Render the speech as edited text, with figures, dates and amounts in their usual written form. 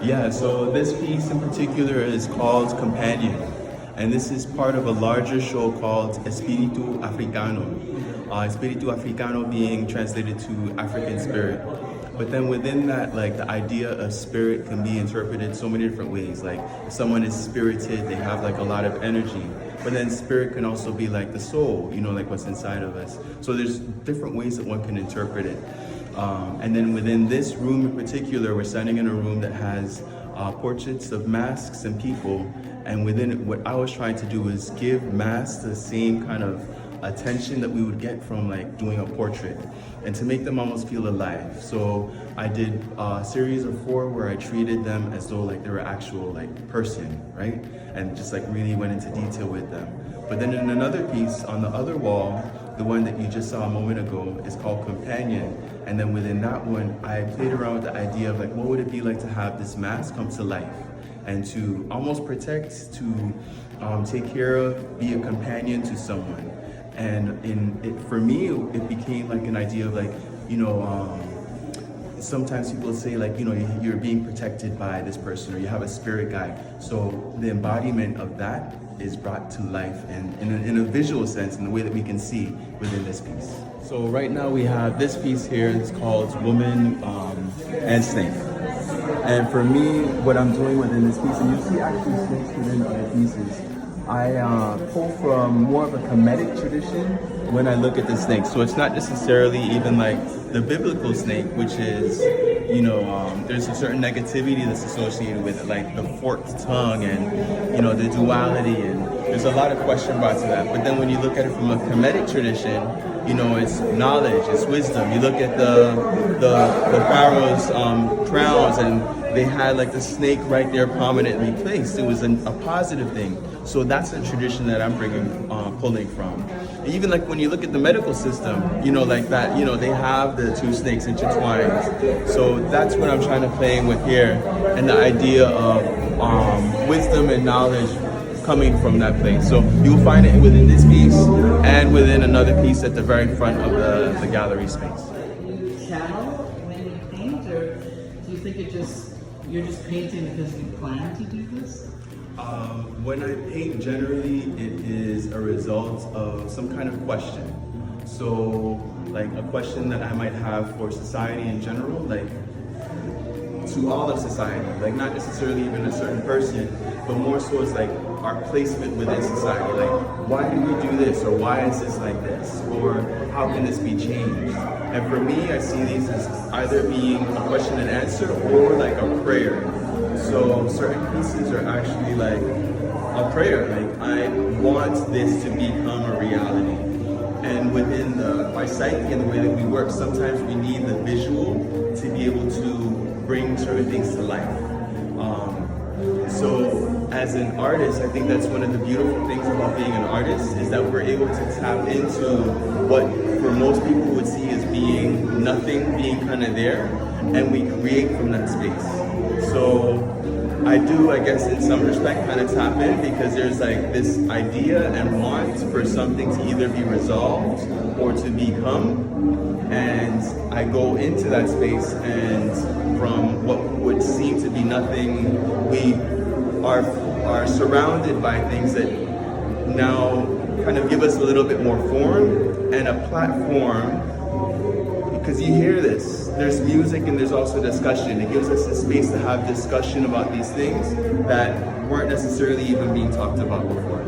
Yeah, so this piece in particular is called Companion, and this is part of a larger show called Espíritu Africano. Espíritu Africano being translated to African spirit. But then within that, like the idea of spirit can be interpreted so many different ways. Like if someone is spirited, they have like a lot of energy. But then spirit can also be like the soul, you know, like what's inside of us. So there's different ways that one can interpret it. And then within this room in particular, we're standing in a room that has portraits of masks and people. And within it, what I was trying to do is give masks the same kind of attention that we would get from like doing a portrait, and to make them almost feel alive. So I did a series of 4 where I treated them as though like they were actual like person, right? And just like really went into detail with them. But then in another piece on the other wall, the one that you just saw a moment ago, is called Companion. And then within that one, I played around with the idea of like, what would it be like to have this mask come to life and to almost protect, to take care of, be a companion to someone. And for me, it became like an idea of like, you know, sometimes people say like, you know, you're being protected by this person or you have a spirit guide. So the embodiment of that is brought to life and in a visual sense, in the way that we can see within this piece. So right now we have this piece here, it's called Woman and Snake. And for me, what I'm doing within this piece, and you see actually snakes within other pieces, I pull from more of a Kemetic tradition when I look at the snake. So it's not necessarily even like the biblical snake, which is, you know, there's a certain negativity that's associated with it, like the forked tongue and, you know, the duality, and there's a lot of question brought to that. But then when you look at it from a Kemetic tradition, you know, it's knowledge, it's wisdom. You look at the pharaoh's crowns, and they had like the snake right there prominently placed. It was a positive thing. So that's a tradition that I'm pulling from. And even like when you look at the medical system, you know, like that, you know, they have the 2 snakes intertwined. So that's what I'm trying to play with here, and the idea of wisdom and knowledge coming from that place. So you'll find it within this piece and within another piece at the very front of the gallery space. Channel when you paint, or do you think you're just painting because you plan to do this? When I paint, generally it is a result of some kind of question. So like a question that I might have for society in general, like to all of society, like not necessarily even a certain person, but more so it's like our placement within society. Like, why do we do this? Or why is this like this? Or how can this be changed? And for me, I see these as either being a question and answer or like a prayer. So certain pieces are actually like a prayer. Like, I want this to become a reality. And within my psyche and the way that we work, sometimes we need the visual to be able to bring certain things to life. So as an artist, I think that's one of the beautiful things about being an artist, is that we're able to tap into what for most people would see as being nothing, being kind of there, and we create from that space. So I do, I guess, in some respect, kind of tap in, because there's like this idea and want for something to either be resolved or to become, and I go into that space, and from what would seem to be nothing, we are surrounded by things that now kind of give us a little bit more form and a platform. Because you hear this, there's music and there's also discussion. It gives us a space to have discussion about these things that weren't necessarily even being talked about before.